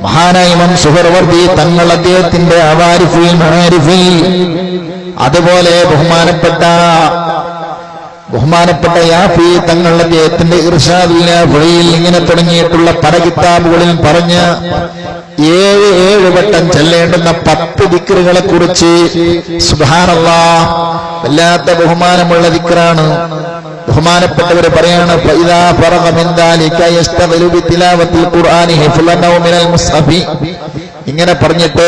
മഹാനായ ഇമാം സുഹ്റവർദി തങ്ങൾ അദ്ദേഹത്തിന്റെ അവാരിഫുൽ മആരിഫിൽ, അതുപോലെ ബഹുമാനപ്പെട്ട യാഫി തങ്ങൾ അദ്ദേഹത്തിന്റെ ഇർഷാദുൽ നാഫിയിൽ ഇങ്ങനെ തുടങ്ങിയിട്ടുള്ള പല കിതാബുകളിൽ പറഞ്ഞ 7 വട്ടം ചെല്ലേണ്ടുന്ന 10 ദിക്റുകളെ കുറിച്ച് സുബ്ഹാനല്ലാഹ് വല്ലാത്ത ബഹുമാനമുള്ള ദിക്റാണ്. ബഹുമാനപ്പെട്ടവർ പറയാണ്, ഫഇദാ ഫറഗ മിൻ ദാലിക യസ്തഗിലു ബിതിലാവത്തിൽ ഖുർആനി ഹിഫ്ളൻ ഔ മിനൽ മുസ്ഹഫി. ഇങ്ങനെ പറഞ്ഞിട്ട്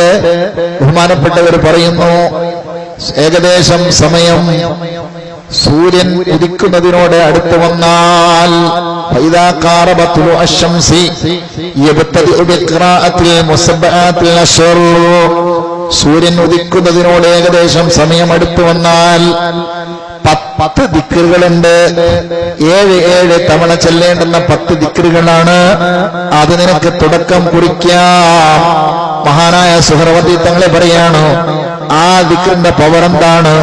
ബഹുമാനപ്പെട്ടവർ പറയുന്നു, ഏകദേശം സമയം സൂര്യൻ ഉദിക്കുന്നതിനോട് അടുത്ത് വന്നാൽ ഫഇദാ ഖാറബത്തുൽ അശ്ശംസി യബ്തദിഉ ബിഖിറാഅത്തിൽ മുസബ്ബഅത്തിൽ അശ്ർ. സൂര്യൻ ഉദിക്കുന്നതിനോട് ഏകദേശം സമയം അടുത്ത് വന്നാൽ 10 ദിക്റുകളുണ്ട്. 7 തവണ ചെല്ലേണ്ടുന്ന 10 ദിക്റുകളാണ്. അത് നിനക്ക് തുടക്കം കുറിക്കാം. മഹാനായ സുഹ്റവർദി തങ്ങളെ പറയാണ്, ആ ദിക്റിന്റെ പവർ എന്താണ്?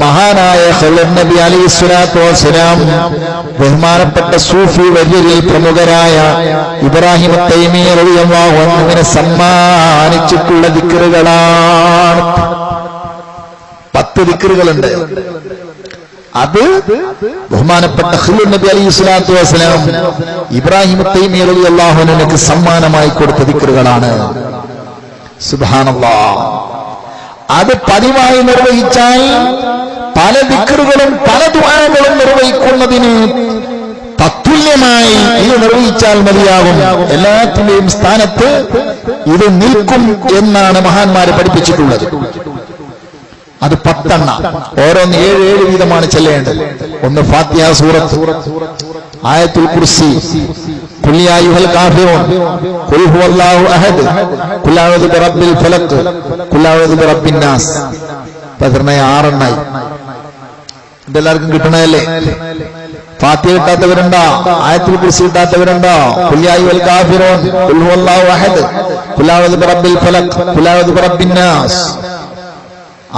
മഹാനായ ഖളിൽ നബി അലൈഹിസ്സലാത്തു വസ്സലാം ബഹുമാനപ്പെട്ട സൂഫി വര്യരിൽ പ്രമുഖരായ ഇബ്രാഹിം തൈമി റളിയല്ലാഹു അൻഹുവിനെ സമ്മാനിച്ചിട്ടുള്ള ദിക്റുകളാണ്. 10 ദിക്റുകളുണ്ട്. അത് ബഹുമാനപ്പെട്ട ഖളിൽ നബി അലൈഹിസ്സലാത്തു വസ്സലാം ഇബ്രാഹിം തൈമി റളിയല്ലാഹു അൻഹുവിന് സമ്മാനമായി കൊടുത്ത ദിക്റുകളാണ്. സുബ്ഹാനല്ലാഹ്. അത് പതിവായി നിർവഹിച്ചാൽ പല ദിക്റുകളും പല ദുആകളും നിർവഹിക്കുന്നതിന് തത്തുല്യമായി ഇത് നിർവഹിച്ചാൽ മതിയാകും. എല്ലാത്തിന്റെയും സ്ഥാനത്ത് ഇത് നിൽക്കും എന്നാണ് മഹാന്മാര് പഠിപ്പിച്ചിട്ടുള്ളത്. അത് 10 ഓരോന്ന് 7 വീതമാണ് ചെല്ലേണ്ടത്. ഒന്ന് ഫാത്തിഹ സൂറത്ത്, ആയത്തുൽ കുർസി, ഖുൽ യാ അയ്യുഹൽ കാഫിറൂൻ, ഖുൽ ഹുവല്ലാഹു അഹദ്, ഖുൽ അഊദു ബിറബ്ബിൽ ഫലഖ്, ഖുൽ അഊദു ബിറബ്ബിൻ നാസ്. 6 ഇതെല്ലാവർക്കും കിട്ടണല്ലേ? ഫാത്തിഹ കിട്ടാത്തവരുണ്ടോ? ആയത്തുൽ കുർസി കിട്ടാത്തവരുണ്ടോ? ഖുൽ യാ അയ്യുഹൽ കാഫിറൂൻ, ഖുൽ ഹുവല്ലാഹു അഹദ്, ഖുൽ അഊദു ബിറബ്ബിൽ ഫലഖ്, ഖുൽ അഊദു ബിറബ്ബിൻ നാസ്.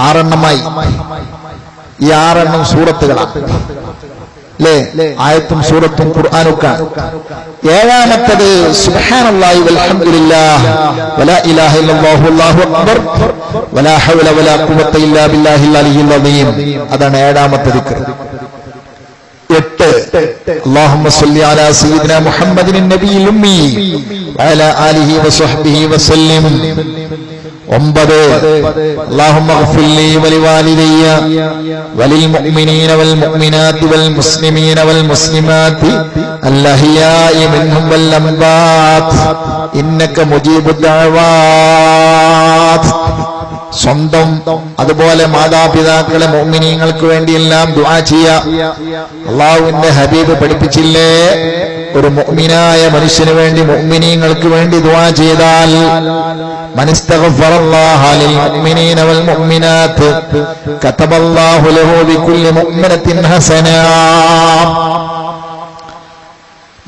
6 ഈ 6 സൂറത്തുകളാണ് അല്ലേ? ആയത്തും സൂറത്തും ഖുർആനൊക്കെ. 7ാമത്തേത് സുബ്ഹാനല്ലാഹി വൽഹംദുലില്ലാഹ് വലാ ഇലാഹ ഇല്ലല്ലാഹു വല്ലാഹു അക്ബർ വലാ ഹൗല വലാ ഖുവത ഇല്ലാ ബില്ലാഹിൽ അലിയ്യിൽ അദീം. അതാണ് 7ാമത്തെ ദിക്ർ. 8 അല്ലാഹുമ്മ സ്വല്ലി അലാ സയ്യിദിനാ മുഹമ്മദിൻ നബിയിൽ ഉമ്മി വഅലാ ആലിഹി വസഹ്ബിഹി വസല്ലം. 9 അല്ലാഹുമ്മ ഗ്ഫിർ ലീ വലിവാലിദയ്യ വലിൽ മുഅ്മിനീന വൽ മുഅ്മിനാതി വൽ മുസ്ലിമീന വൽ മുസ്ലിമാതി അൽഹയാഇ മിൻഹും വൽ അംവാത് ഇന്നക മുജീബുദ് ദഅവാത്. സ്വന്തം അതുപോലെ മാതാപിതാക്കളെ മുഅ്മിനീങ്ങൾക്ക് വേണ്ടിയെല്ലാം ദുആ ചെയ്യാ. അല്ലാഹുവിന്റെ ഹബീബ് പഠിപ്പിച്ചില്ലേ, ഒരു മുഅ്മിനായ മനുഷ്യന് വേണ്ടി മുഅ്മിനീങ്ങൾക്ക് വേണ്ടി ദുആ ചെയ്താൽ മനിസ്തഗ്ഫറല്ലാഹ ലിൽ മുഅ്മിനീന വൽ മുഅ്മിനാത്ത് കതബല്ലാഹു ലഹു ബികുല്ലി മുഅ്മിനത്തിൻ ഹസനാ.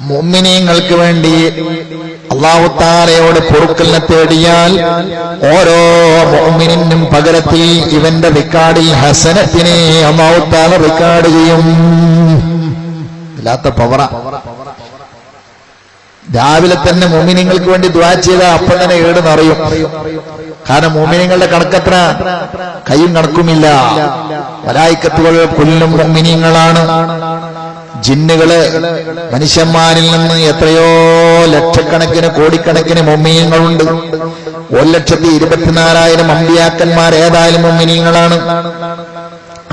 മുഅ്മിനീങ്ങൾക്ക് വേണ്ടി അല്ലാഹു തആലയോട് പൊറുക്കലിനെ തേടിയാൽ ഓരോ മുഅ്മിനിനും പകരത്തിൽ ഇവന്റെ റിക്കാർഡിൽ ഹസനത്തിനെ അല്ലാഹു തആല റിക്കാർഡ് ചെയ്യും. ഇല്ലാത്ത പവറ. രാവിലെ തന്നെ മുഅ്മിനീങ്ങൾക്ക് വേണ്ടി ദുആ ചെയ്താൽ അപ്പം തന്നെ ഏട് നിറയും. കാരണം മുഅ്മിനീങ്ങളുടെ കണക്കത്ര കയ്യും കണക്കുമില്ല. മലായിക്കത്തുകൾ കൊല്ലും മുഅ്മിനീങ്ങളാണ്. ജിന്നുകള് മനുഷ്യന്മാരിൽ നിന്ന് എത്രയോ ലക്ഷക്കണക്കിന് കോടിക്കണക്കിന് മുഅ്മിനീങ്ങളുണ്ട്. 1,24,000 അമ്പിയാക്കന്മാർ ഏതായാലും മുഅ്മിനീങ്ങളാണ്.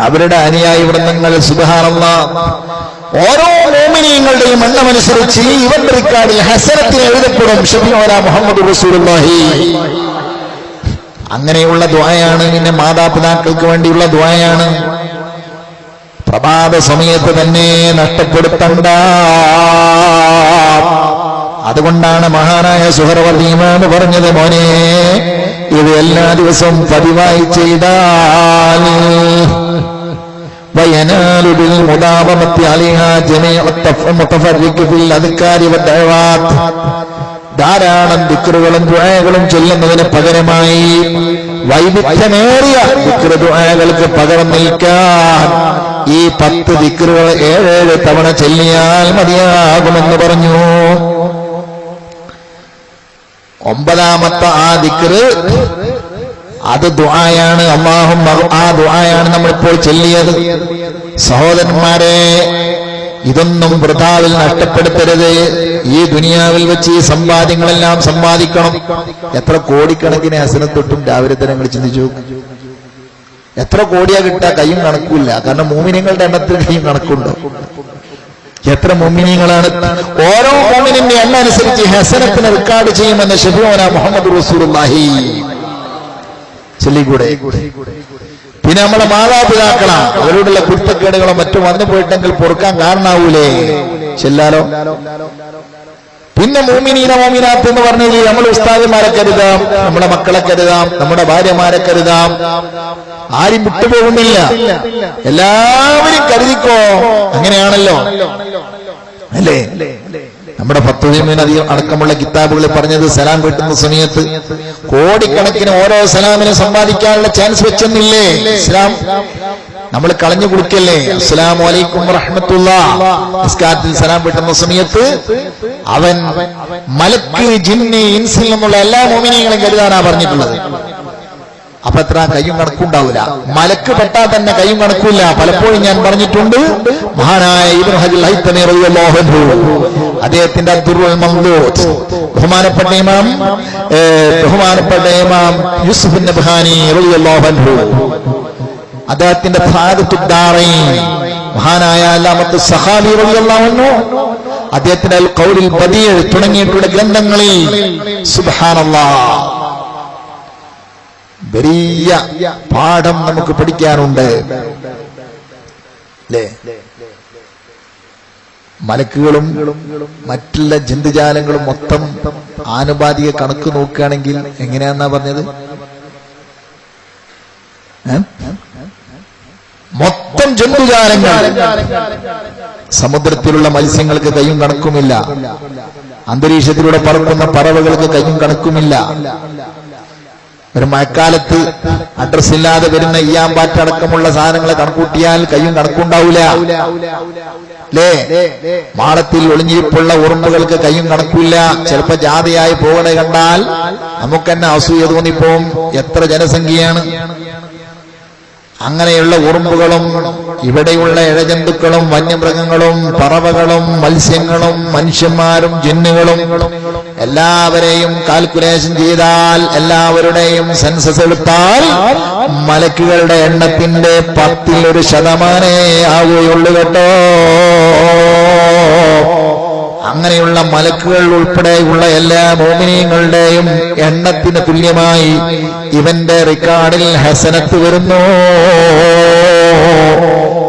അവരുടെ അനുയായി വൃന്ദങ്ങൾ സുബ്ഹാനല്ലാഹ് ഓരോ മുഅ്മിനീങ്ങളുടെയും എണ്ണമനുസരിച്ച് ഇവന്റെ റിക്കാർഡിൽ ഹസനത്തിന് എഴുതപ്പെടും. ഷഫീഉനാ മുഹമ്മദ് റസൂലുള്ളാഹി. അങ്ങനെയുള്ള ദുആയാണ്. പിന്നെ മാതാപിതാക്കൾക്ക് വേണ്ടിയുള്ള ദുആയാണ്. പ്രഭാത സമയത്ത് തന്നെ നഷ്ടപ്പെടുത്തണ്ട. അതുകൊണ്ടാണ് മഹാനായ സുഹ്റവർദി ഇമാം പറഞ്ഞത്, മോനെ ഇത് എല്ലാ ദിവസവും പതിവായി ചെയ്താൽ وينال بالمداومة عليها جميع المتفرق في الأذكار والدعوات. ധാരാളം ദിക്റുകളും ദുആകളും ചൊല്ലുന്നതിന് പകരമായി വൈവിധ്യമേറിയ ദിക്ർ ദുആകൾക്ക് പകരം നിൽക്കാൻ ഈ 10 ദിക്റുകൾ 7 തവണ ചൊല്ലിയാൽ മതിയാകുമെന്ന് പറഞ്ഞു. ഒമ്പതാമത്തെ ആ ദിക്ർ അത് ദുആയാണ്. അല്ലാഹുമ്മ, ആ ദുആയാണ് നമ്മളിപ്പോൾ ചൊല്ലിയത്. സഹോദരന്മാരെ, ഇതൊന്നും വൃഥാവിൽ നഷ്ടപ്പെടുത്തരുത്. ഈ ദുനിയാവിൽ വെച്ച് ഈ സമ്പാദ്യങ്ങളെല്ലാം സമ്പാദിക്കണം. എത്ര കോടിക്കണക്കിന് ഹസനത്തൊട്ടും രാവിലെ തന്നെ നിങ്ങൾ ചിന്തിച്ചു. എത്ര കോടിയാ കിട്ടാ കയ്യും കണക്കൂല്ല. കാരണം മോമിനിങ്ങളുടെ എണ്ണത്തിൽ കയ്യും കണക്കുണ്ടോ? എത്ര മോമിനികളാണ്? ഓരോ മോമിനിന്റെ എണ്ണം അനുസരിച്ച് ഹസനത്തിന് റെക്കോർഡ് ചെയ്യുമെന്ന് ശഫീഉന മുഹമ്മദ് റസൂലുള്ളാഹി ചൊല്ലിക്കൂടെ? പിന്നെ നമ്മളെ മാതാപിതാക്കളാണ്, അവരോടുള്ള കുരുത്തക്കേടുകളോ മറ്റോ വന്നു പോയിട്ടെങ്കിൽ പൊറുക്കാൻ കാരണാവൂലേ? ചെല്ലാലോ. പിന്നെ മോമിനീന മോമിനാത്ത് എന്ന് പറഞ്ഞത് നമ്മൾ ഉസ്താദന്മാരെ കരുതാം, നമ്മുടെ മക്കളെ കരുതാം, നമ്മുടെ ഭാര്യമാരെ കരുതാം. ആരും വിട്ടുപോകുന്നില്ല, എല്ലാവരും കരുതിക്കോ. അങ്ങനെയാണല്ലോ അല്ലേ? നമ്മുടെ ഫത്വീമിനധികം അടക്കമുള്ള കിതാബുകളിൽ പറഞ്ഞത് സലാം കിട്ടുന്ന സമയത്ത് കോടിക്കണക്കിന് ഓരോ സലാമിനെ സമ്പാദിക്കാനുള്ള ചാൻസ് വെച്ചെന്നില്ലേ ഇസ്ലാം? നമ്മൾ കളഞ്ഞു കൊടുക്കല്ലേ? അസ്സലാമു അലൈക്കും വറഹ്മത്തുള്ളാഹ്. നിസ്കാരത്തിൽ സലാം കിട്ടുന്ന സമയത്ത് അവൻ മലക്ക്, ജിന്ന്, ഇൻസിൽ നിന്നുള്ള എല്ലാ മോമിനികളെയും കരുതാനാ പറഞ്ഞിട്ടുള്ളത്. അപ്പൊ എത്ര കയ്യും കണക്കുണ്ടാവില്ല. മലക്ക് പെട്ടാൽ തന്നെ കയ്യും കണക്കൂല്ല. പലപ്പോഴും ഞാൻ പറഞ്ഞിട്ടുണ്ട്. മഹാനായ ഇബ്നു ഹജറുൽ ഹൈതമി റളിയല്ലാഹു അൻഹു, അദ്ദേഹത്തിന്റെ അദ്ദുറുൽ മംദൂദ്, ബഹുമാനപ്പെട്ട ഇമാം യൂസുഫ് നബ്ഹാനി റളിയല്ലാഹു അൻഹു, അദ്ദേഹത്തിന്റെ സഅദത്തുദ് ദാറൈൻ, മഹാനായ അല്ലാമത്ത് സഖാവി റളിയല്ലാഹു അൻഹു, അദ്ദേഹത്തിന്റെ അൽ ഖൗലുൽ ബദീഅ് തുടങ്ങിയിട്ടുള്ള ഗ്രന്ഥങ്ങളിൽ സുബ്ഹാനല്ലാഹ് വലിയ പാഠം നമുക്ക് പഠിക്കാനുണ്ട്. അല്ലേ? മലക്കുകളും മറ്റുള്ള ജന്തുജാലങ്ങളും മൊത്തം ആനുപാതിക കണക്ക് നോക്കുകയാണെങ്കിൽ എങ്ങനെയാന്നാ പറഞ്ഞത്? മൊത്തം ജന്തുജാലങ്ങൾ, സമുദ്രത്തിലുള്ള മത്സ്യങ്ങൾക്ക് കയ്യും കണക്കുമില്ല, അന്തരീക്ഷത്തിലൂടെ പറക്കുന്ന പറവകൾക്ക് കയ്യും കണക്കുമില്ല. ഒരു മഴക്കാലത്ത് അഡ്രസ് ഇല്ലാതെ വരുന്ന ഈയാമ്പാറ്റടക്കമുള്ള സാധനങ്ങളെ കണക്കൂട്ടിയാൽ കയ്യും കണക്കുണ്ടാവൂല അല്ലേ? മാളത്തിൽ ഒളിഞ്ഞിരിപ്പുള്ള ഉറുമ്പുകൾക്ക് കയ്യും കണക്കില്ല. ചിലപ്പോ ജാഥയായി പോകണ കണ്ടാൽ നമുക്ക് തന്നെ അസൂയ തോന്നിപ്പോവും. എത്ര ജനസംഖ്യയാണ്! അങ്ങനെയുള്ള ഉറുമ്പുകളും ഇവിടെയുള്ള ഇഴജന്തുക്കളും വന്യമൃഗങ്ങളും പറവകളും മത്സ്യങ്ങളും മനുഷ്യന്മാരും ജിന്നുകളും എല്ലാവരെയും കാൽക്കുലേഷൻ ചെയ്താൽ, എല്ലാവരുടെയും സെൻസസ് എടുത്താൽ മലക്കുകളുടെ എണ്ണത്തിന്റെ 10% ആവുകയുള്ളൂ കേട്ടോ. അങ്ങനെയുള്ള മലക്കുകൾ ഉൾപ്പെടെയുള്ള എല്ലാ മോമിനീങ്ങളുടെയും എണ്ണത്തിന് തുല്യമായി ഇവന്റെ റിക്കാർഡിൽ ഹസനത്ത് വരുന്നു.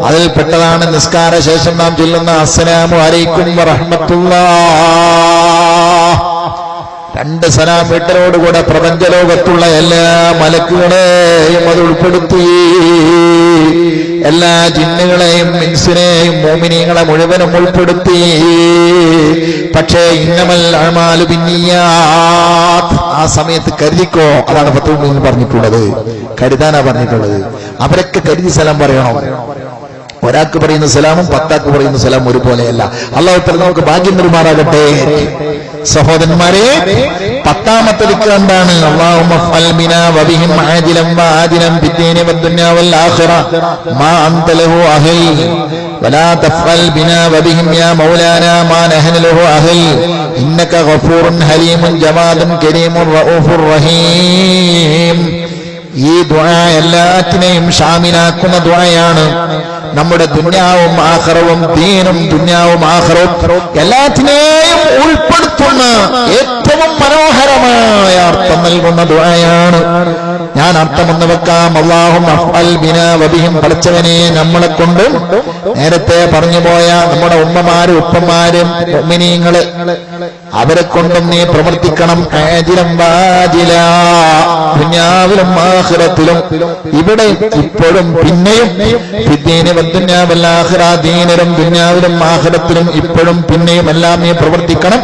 അതിൽപ്പെട്ടതാണ് നിസ്കാര ശേഷം നാം ചൊല്ലുന്ന അസ്സലാമു അലൈക്കും വറഹ്മത്തുള്ളാഹ്. 2 സലാം വീട്ടരോടുകൂടെ പ്രപഞ്ചലോകത്തുള്ള എല്ലാ മലക്കുകളെയും അത് ഉൾപ്പെടുത്തി, എല്ലാ ജിന്നുകളെയും ഇൻസിനെയും മോമിനീങ്ങളെ മുഴുവനും ഉൾപ്പെടുത്തി. പക്ഷേ ഇന്നമൽ അഅ്മാലു ബിന്നിയാത്ത്, ആ സമയത്ത് കരുതിക്കോ. അതാണ് ഫത്വയിൽ പറഞ്ഞിട്ടുള്ളത്, കരുതാനാ പറഞ്ഞിട്ടുള്ളത്. അവരൊക്കെ കരുതി സലാം പറയണം. ഒരാൾക്ക് പറയുന്ന സലാമും 10 പറയുന്ന സലാം ഒരുപോലെയല്ല. അല്ലാഹു തആല നമുക്ക് ഭാഗ്യം നിർമാറാകട്ടെ. സഹോദരന്മാരെ, 10ാമത്തെ ദിക്ർ എന്താണ്? അല്ലാഹുമ്മ ഫഅൽ ബിനാ വബിഹിം ആജിലൻ വആജിലൻ ഫിദ്ദീനി വദ്ദുനിയാ വൽ ആഖിറ മാ അൻത ലഹു അഹൽ വലാ തഫഅൽ ബിനാ വബിഹിം യാ മൗലാനാ മാ നഹ്നു ലഹു അഹൽ ഇന്നക ഗഫൂറുൻ ഹലീമുൻ ജവാദുൻ കരീമുർ റഊഫുർ റഹീം. ഈ ദുആ എല്ലാറ്റിനെയും ഷാമിലാക്കുന്ന ദുആയാണ്. നമ്മുടെ ദുനിയാവും ആഖിറവും, ദീനും ദുനിയാവും ആഖിറവും എല്ലാറ്റിനെയും ഉൾപ്പെടുത്തുന്ന ഏറ്റവും മനോഹരമായ അർത്ഥം നൽകുന്ന ദുആയാണ്. ഞാൻ അർത്ഥമെന്ന് വെക്കാം. അല്ലാഹുമ്മ അഫ്അൽ ബിനാ വബിഹിം, പഠിച്ചവനെ നമ്മളെ കൊണ്ടും നേരത്തെ പറഞ്ഞുപോയ നമ്മുടെ ഉമ്മമാരും ഉപ്പമാരും മുഅ്മിനീങ്ങള് അവരെ കൊണ്ടും നീ പ്രവർത്തിക്കണം. ആജിലൻ വാജിലാ, ദുനിയാവിലും ആഖിറത്തിലും, ഇവിടെ ഇപ്പോഴും പിന്നെയും, ഫിദ്ദീനി വദ്ദുനിയാ വൽ ആഖിറ, ദീനിലും ദുനിയാവിലും ആഖിറത്തിലും ഇപ്പോഴും പിന്നെയും എല്ലാം നീ പ്രവർത്തിക്കണം.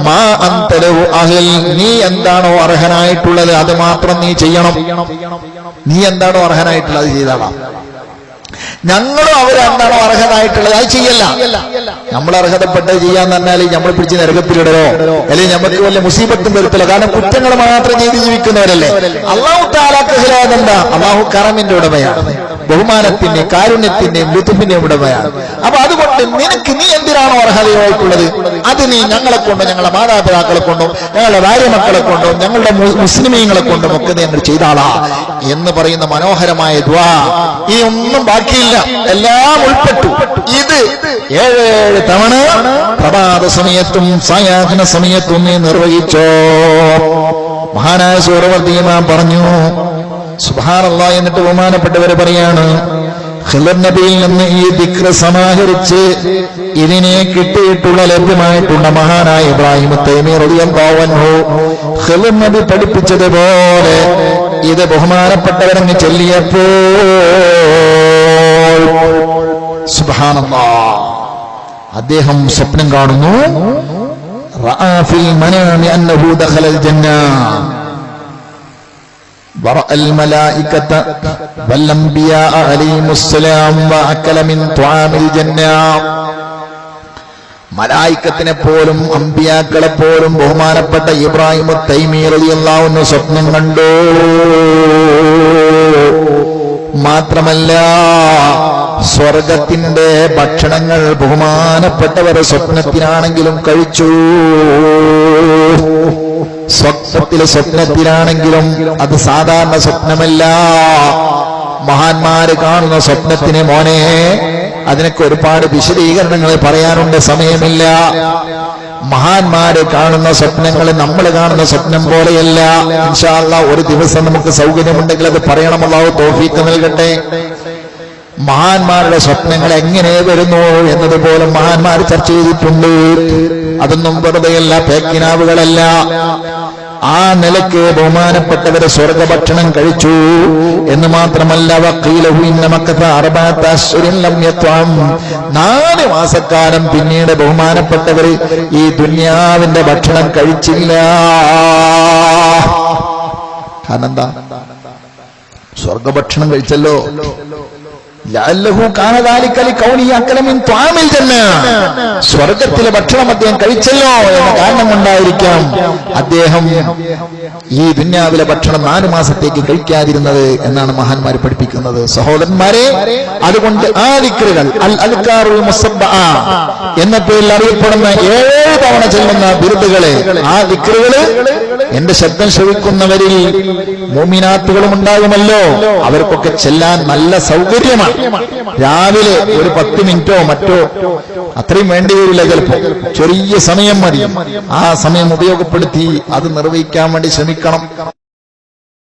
മാ അൻത ലഹു അഹൽ, നീ എന്താണോ അർഹനായിട്ടുള്ളത് അത് മാത്രം നീ ചെയ്യണം. നീ എന്താണോ അർഹനായിട്ടുള്ളത് അത് ചെയ്താളാം. ഞങ്ങളും അവരെന്താണോ അർഹനായിട്ടുള്ളത് അത് ചെയ്യല്ല. നമ്മൾ അർഹതപ്പെട്ടത് ചെയ്യാന്ന് പറഞ്ഞാൽ നമ്മൾ പിടിച്ച് നരകത്തിലിടരോ അല്ലെങ്കിൽ നമുക്ക് വല്ല മുസീബത്തും വരുത്തില്ല. കാരണം കുറ്റങ്ങൾ മാത്രം ചെയ്ത് ജീവിക്കുന്നവരല്ലേ. അള്ളാഹു തആലക്ക് എന്താ? അള്ളാഹു കറമിന്റെ ഉടമയാണ്, ബഹുമാനത്തിന്റെയും കാരുണ്യത്തിന്റെയും ലുതുഫിന്റെയും ഉടമയാണ്. അപ്പൊ അതുകൊണ്ട് നിനക്ക് നീ എന്തിനാണോ അർഹതയായിട്ടുള്ളത് അത് നീ ഞങ്ങളെ കൊണ്ടും ഞങ്ങളുടെ മാതാപിതാക്കളെ കൊണ്ടും ഞങ്ങളുടെ ഭാര്യ മക്കളെ കൊണ്ടും ഞങ്ങളുടെ മുസ്ലിമീങ്ങളെ കൊണ്ടും ഒക്കെ നീ ഞങ്ങൾ ചെയ്താളാ എന്ന് പറയുന്ന മനോഹരമായ ദുആ. ഈ ഒന്നും ബാക്കിയില്ല, എല്ലാം ഉൾപ്പെട്ടു. ഇത് 7 തവണ പ്രഭാത സമയത്തും സായാഹ്ന സമയത്തും നീ നിർവഹിച്ചോ. മഹാനായ സൂറവർദി ഇമാം പറഞ്ഞു സുബ്ഹാനല്ലാഹ്. എന്നിട്ട് ബഹുമാനപ്പെട്ടവരെ പറയാണ്, ഖിളർ നബിയിൽ നിന്ന് ഈ ദിക്ർ സമാഹരിച്ച് ഇതിനെ കിട്ടിയിട്ടുള്ള ലഭ്യമായിട്ടുള്ള മഹാനായ ഇബ്രാഹിം തൈമി റളിയല്ലാഹു അൻഹു ഖിളർ നബി പഠിപ്പിച്ചതുപോലെ ഇത് ബഹുമാനപ്പെട്ടവരങ്ങ് ചൊല്ലിയപ്പോൾ സുബ്ഹാനല്ലാഹ് അദ്ദേഹം സ്വപ്നം കാണുന്നു. റഅ ഫിൽ മനാമി അന്നഹു ദഖലൽ ജന്ന ورأى الملائكة والأنبياء عليهم السلام وأكل من طعام الجنة. മലായിക്കത്തിനെ പോലും അമ്പിയാക്കളെ പോലും ബഹുമാനപ്പെട്ട ഇബ്രാഹിം തൈമി റളിയല്ലാഹു അൻഹു സ്വപ്നം കണ്ടു. മാത്രമല്ല സ്വർഗത്തിന്റെ ഭക്ഷണങ്ങൾ ബഹുമാനപ്പെട്ടവർ സ്വപ്നത്തിലാണെങ്കിലും കഴിച്ചു. സ്വപ്നത്തിലാണെങ്കിലും അത് സാധാരണ സ്വപ്നമല്ല. മഹാന്മാര് കാണുന്ന സ്വപ്നത്തിന് മോനെ അതിനൊക്കെ ഒരുപാട് വിശദീകരണങ്ങൾ പറയാനുണ്ട്, സമയമില്ല. മഹാന്മാര് കാണുന്ന സ്വപ്നങ്ങൾ നമ്മൾ കാണുന്ന സ്വപ്നം പോലെയല്ല. ഇൻഷാ അല്ലാഹ് ഒരു ദിവസം നമുക്ക് സൗകര്യമുണ്ടെങ്കിൽ അത് പറയണം. അല്ലാഹു തൗഫീഖ് നൽകട്ടെ. മഹാന്മാരുടെ സ്വപ്നങ്ങൾ എങ്ങനെ വരുന്നു എന്നതുപോലെ മഹാന്മാർ ചർച്ച ചെയ്തിട്ടുണ്ട്. അതൊന്നും വെറുതെയല്ല, പേക്കിനാവുകളല്ല. ആ നിലയ്ക്ക് ബഹുമാനപ്പെട്ടവരെ സ്വർഗഭക്ഷണം കഴിച്ചു എന്ന് മാത്രമല്ല, 4 മാസക്കാലം പിന്നീട് ബഹുമാനപ്പെട്ടവര് ഈ ദുനിയാവിന്റെ ഭക്ഷണം കഴിച്ചില്ല. കാരണം എന്താ? സ്വർഗഭക്ഷണം കഴിച്ചല്ലോ. സ്വർഗത്തിലെ ഭക്ഷണം അദ്ദേഹം കഴിച്ചല്ലോ എന്ന കാരണം കൊണ്ടായിരിക്കാം അദ്ദേഹം ഈ ദുനിയാവിലെ ഭക്ഷണം 4 മാസത്തേക്ക് കഴിക്കാതിരുന്നത് എന്നാണ് മഹാന്മാർ പഠിപ്പിക്കുന്നത്. സഹോദരന്മാരെ, അതുകൊണ്ട് ആ ദിക്റുകൾ അൽ അൽകാറുൽ മുസബ്ബഅ എന്ന പേരിൽ അറിയപ്പെടുന്ന 7 തവണ ചെല്ലുന്ന ബിരുദുകളെ, ആ ദിക്റുകള് എന്റെ ശബ്ദം ശ്രവിക്കുന്നവരിൽ മുഅ്മിനാത്തുകളും ഉണ്ടാകുമല്ലോ, അവർക്കൊക്കെ ചെല്ലാൻ നല്ല സൗകര്യമാണ്. രാവിലെ ഒരു 10 മിനിറ്റോ മറ്റോ അത്രയും വേണ്ടി വരില്ല, ചിലപ്പോ ചെറിയ സമയം മതി. ആ സമയം ഉപയോഗപ്പെടുത്തി അത് നിർവഹിക്കാൻ വേണ്ടി ശ്രമിക്കണം.